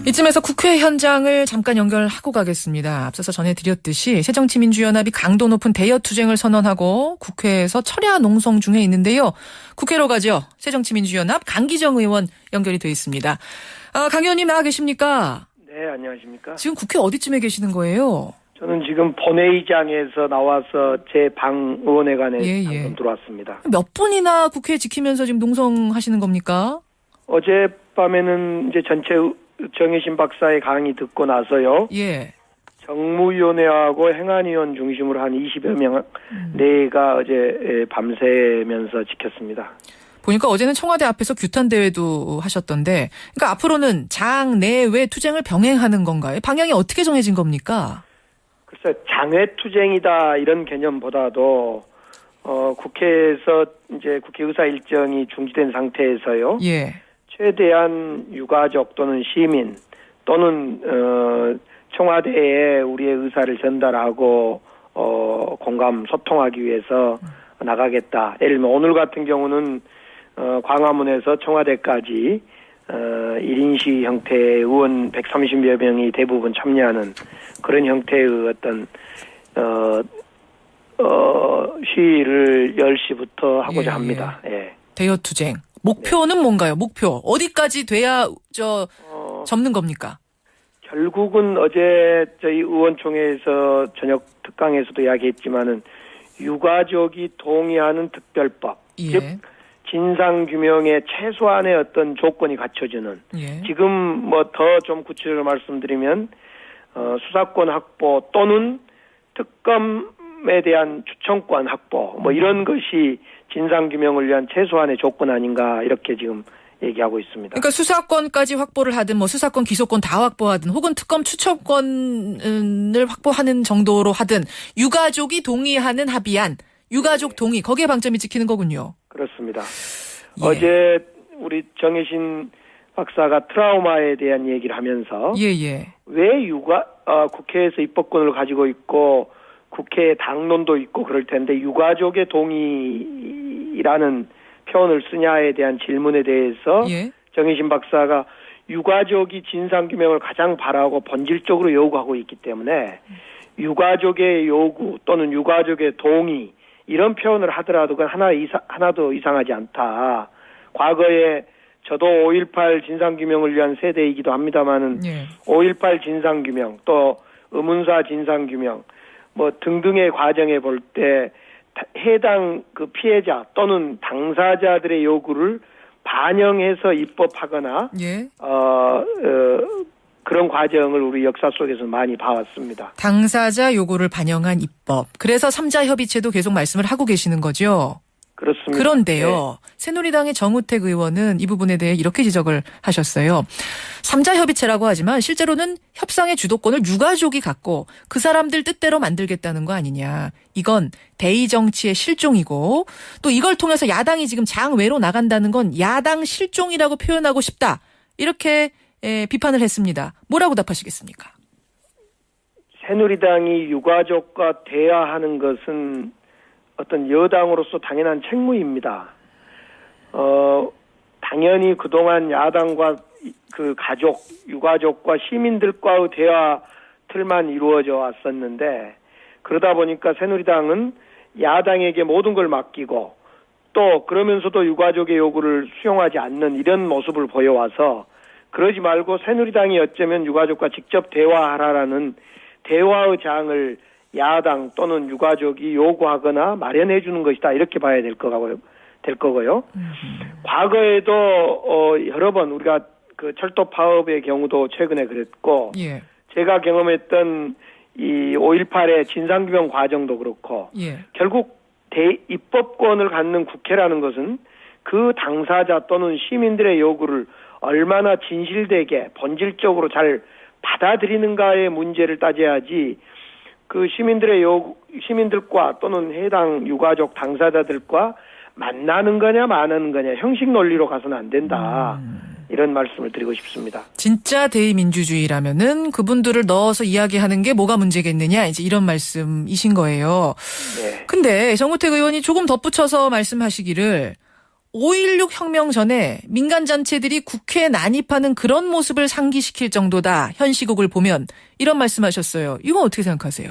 이쯤에서 국회 현장을 잠깐 연결하고 가겠습니다. 앞서서 전해드렸듯이 새정치민주연합이 강도 높은 대여투쟁을 선언하고 국회에서 철야 농성 중에 있는데요. 국회로 가죠. 새정치민주연합 강기정 의원 연결이 돼 있습니다. 강 의원님 나와 계십니까? 네, 안녕하십니까. 지금 국회 어디쯤에 계시는 거예요? 저는 지금 본회의장에서 나와서 제 방 의원회관에 방금 들어왔습니다. 몇 분이나 국회 지키면서 지금 농성하시는 겁니까? 어젯밤에는 이제 전체 정혜신 박사의 강의 듣고 나서요. 예. 정무위원회하고 행안위원 중심으로 한 20여 명 내가 어제 밤새면서 지켰습니다. 보니까 어제는 청와대 앞에서 규탄 대회도 하셨던데, 그러니까 앞으로는 장, 내, 외 투쟁을 병행하는 건가요? 방향이 어떻게 정해진 겁니까? 글쎄, 장외투쟁이다 이런 개념보다도 국회에서 이제 국회의사 일정이 중지된 상태에서요. 예. 최대한 유가족 또는 시민 또는 청와대에 우리의 의사를 전달하고 공감 소통하기 위해서 나가겠다. 예를 들면 오늘 같은 경우는 광화문에서 청와대까지 1인 시위 형태의 의원 130여 명이 대부분 참여하는 그런 형태의 어떤 시위를 10시부터 하고자 합니다. 예. 대여투쟁. 목표는 뭔가요? 목표. 어디까지 돼야 접는 겁니까? 결국은 어제 저희 의원총회에서 저녁 특강에서도 이야기했지만은 유가족이 동의하는 특별법. 예. 즉 진상규명의 최소한의 어떤 조건이 갖춰지는. 예. 지금 뭐 더 좀 구체적으로 말씀드리면 수사권 확보 또는 특검에 대한 추천권 확보 뭐 이런 것이 진상규명을 위한 최소한의 조건 아닌가 이렇게 지금 얘기하고 있습니다. 그러니까 수사권까지 확보를 하든 뭐 수사권 기소권 다 확보하든 혹은 특검 추천권을 확보하는 정도로 하든 유가족이 동의하는 합의안 유가족 동의 거기에 방점이 찍히는 거군요. 그렇습니다. 예. 어제 우리 정혜신 박사가 트라우마에 대한 얘기를 하면서 예예. 왜 국회에서 입법권을 가지고 있고 국회에 당론도 있고 그럴 텐데 유가족의 동의라는 표현을 쓰냐에 대한 질문에 대해서 예. 정혜신 박사가 유가족이 진상규명을 가장 바라고 본질적으로 요구하고 있기 때문에 유가족의 요구 또는 유가족의 동의 이런 표현을 하더라도 그건 하나도 이상하지 않다. 과거에 저도 5.18 진상규명을 위한 세대이기도 합니다만은 예. 5.18 진상규명 또 의문사 진상규명 뭐 등등의 과정에 볼 때 해당 그 피해자 또는 당사자들의 요구를 반영해서 입법하거나 예. 그런 과정을 우리 역사 속에서 많이 봐왔습니다. 당사자 요구를 반영한 입법. 그래서 3자 협의체도 계속 말씀을 하고 계시는 거죠. 그렇습니다. 그런데요. 네. 새누리당의 정우택 의원은 이 부분에 대해 이렇게 지적을 하셨어요. 3자 협의체라고 하지만 실제로는 협상의 주도권을 유가족이 갖고 그 사람들 뜻대로 만들겠다는 거 아니냐. 이건 대의 정치의 실종이고 또 이걸 통해서 야당이 지금 장외로 나간다는 건 야당 실종이라고 표현하고 싶다. 이렇게 비판을 했습니다. 뭐라고 답하시겠습니까? 새누리당이 유가족과 대화하는 것은 어떤 여당으로서 당연한 책무입니다. 당연히 그동안 야당과 그 가족, 유가족과 시민들과의 대화 틀만 이루어져 왔었는데 그러다 보니까 새누리당은 야당에게 모든 걸 맡기고 또 그러면서도 유가족의 요구를 수용하지 않는 이런 모습을 보여와서 그러지 말고 새누리당이 어쩌면 유가족과 직접 대화하라라는 대화의 장을 야당 또는 유가족이 요구하거나 마련해 주는 것이다 이렇게 봐야 될 거고요. 과거에도 여러 번 우리가 그 철도 파업의 경우도 최근에 그랬고 예. 제가 경험했던 이 5.18의 진상규명 과정도 그렇고 예. 결국 입법권을 갖는 국회라는 것은 그 당사자 또는 시민들의 요구를 얼마나 진실되게 본질적으로 잘 받아들이는가의 문제를 따져야지 그 시민들과 또는 해당 유가족 당사자들과 만나는 거냐 마는 거냐 형식 논리로 가서는 안 된다. 이런 말씀을 드리고 싶습니다. 진짜 대의민주주의라면은 그분들을 넣어서 이야기하는 게 뭐가 문제겠느냐 이제 이런 말씀이신 거예요. 네. 근데 정우택 의원이 조금 덧붙여서 말씀하시기를 5.16 혁명 전에 민간단체들이 국회에 난입하는 그런 모습을 상기시킬 정도다. 현 시국을 보면 이런 말씀하셨어요. 이거 어떻게 생각하세요?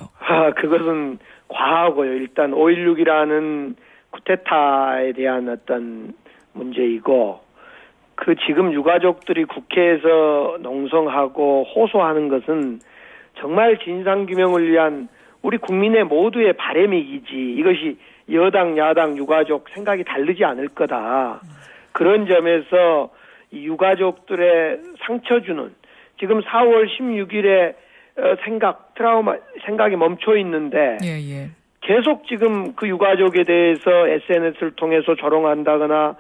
그것은 과하고요. 일단 5.16이라는 쿠데타에 대한 어떤 문제이고 지금 유가족들이 국회에서 농성하고 호소하는 것은 정말 진상규명을 위한 우리 국민의 모두의 바람이기지 이것이 여당, 야당, 유가족 생각이 다르지 않을 거다. 그런 점에서 이 유가족들의 상처 주는 지금 4월 16일에 생각이 멈춰 있는데 예. 계속 지금 그 유가족에 대해서 SNS를 통해서 조롱한다거나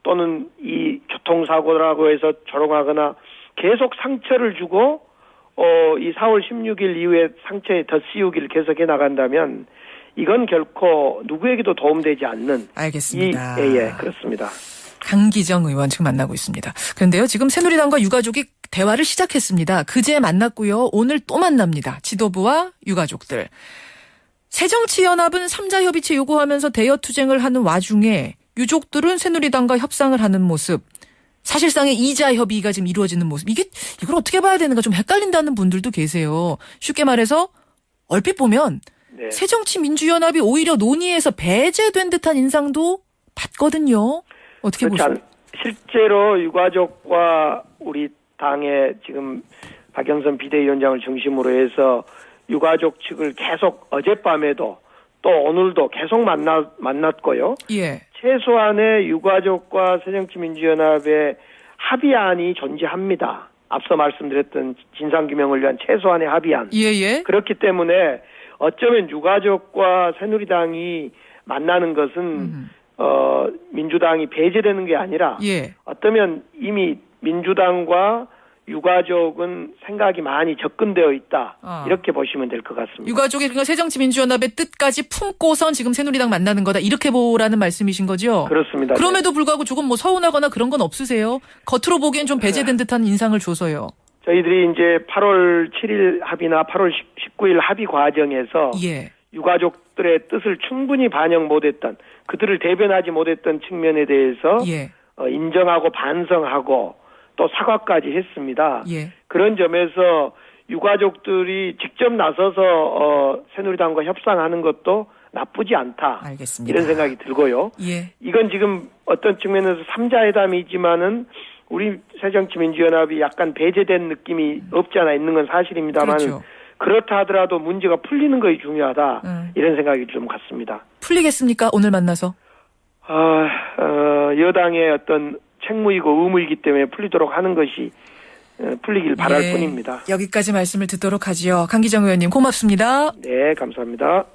또는 이 교통사고라고 해서 조롱하거나 계속 상처를 주고 이 4월 16일 이후에 상처에 덧씌우기를 계속해 나간다면 이건 결코 누구에게도 도움되지 않는. 알겠습니다. 예, 그렇습니다. 강기정 의원 지금 만나고 있습니다. 그런데요, 지금 새누리당과 유가족이 대화를 시작했습니다. 그제 만났고요. 오늘 또 만납니다. 지도부와 유가족들. 새정치연합은 3자 협의체 요구하면서 대여투쟁을 하는 와중에 유족들은 새누리당과 협상을 하는 모습. 사실상의 2자 협의가 지금 이루어지는 모습. 이걸 어떻게 봐야 되는가 좀 헷갈린다는 분들도 계세요. 쉽게 말해서 얼핏 보면 네. 새정치민주연합이 오히려 논의에서 배제된 듯한 인상도 받거든요. 어떻게 보세요? 실제로 유가족과 우리 당의 지금 박영선 비대위원장을 중심으로 해서 유가족 측을 계속 어젯밤에도 또 오늘도 계속 만났고요. 예. 최소한의 유가족과 새정치민주연합의 합의안이 존재합니다. 앞서 말씀드렸던 진상규명을 위한 최소한의 합의안. 예. 그렇기 때문에 어쩌면 유가족과 새누리당이 만나는 것은 민주당이 배제되는 게 아니라 어쩌면 이미 민주당과 유가족은 생각이 많이 접근되어 있다. 이렇게 보시면 될 것 같습니다. 유가족이 그러니까 새정치민주연합의 뜻까지 품고선 지금 새누리당 만나는 거다. 이렇게 보라는 말씀이신 거죠? 그렇습니다. 그럼에도 불구하고 조금 서운하거나 그런 건 없으세요? 겉으로 보기엔 좀 배제된 듯한 인상을 줘서요. 저희들이 이제 8월 7일 합의나 8월 19일 합의 과정에서 유가족들의 뜻을 충분히 반영 못했던 그들을 대변하지 못했던 측면에 대해서 인정하고 반성하고 또 사과까지 했습니다. 그런 점에서 유가족들이 직접 나서서 새누리당과 협상하는 것도 나쁘지 않다. 알겠습니다. 이런 생각이 들고요. 이건 지금 어떤 측면에서 3자 회담이지만은 우리 새정치민주연합이 약간 배제된 느낌이 없지 않아 있는 건 사실입니다만 그렇다 하더라도 문제가 풀리는 것이 중요하다. 이런 생각이 좀 같습니다. 풀리겠습니까? 오늘 만나서? 여당의 어떤 책무이고 의무이기 때문에 풀리도록 하는 것이 풀리길 바랄 뿐입니다. 여기까지 말씀을 듣도록 하지요. 강기정 의원님 고맙습니다. 네, 감사합니다.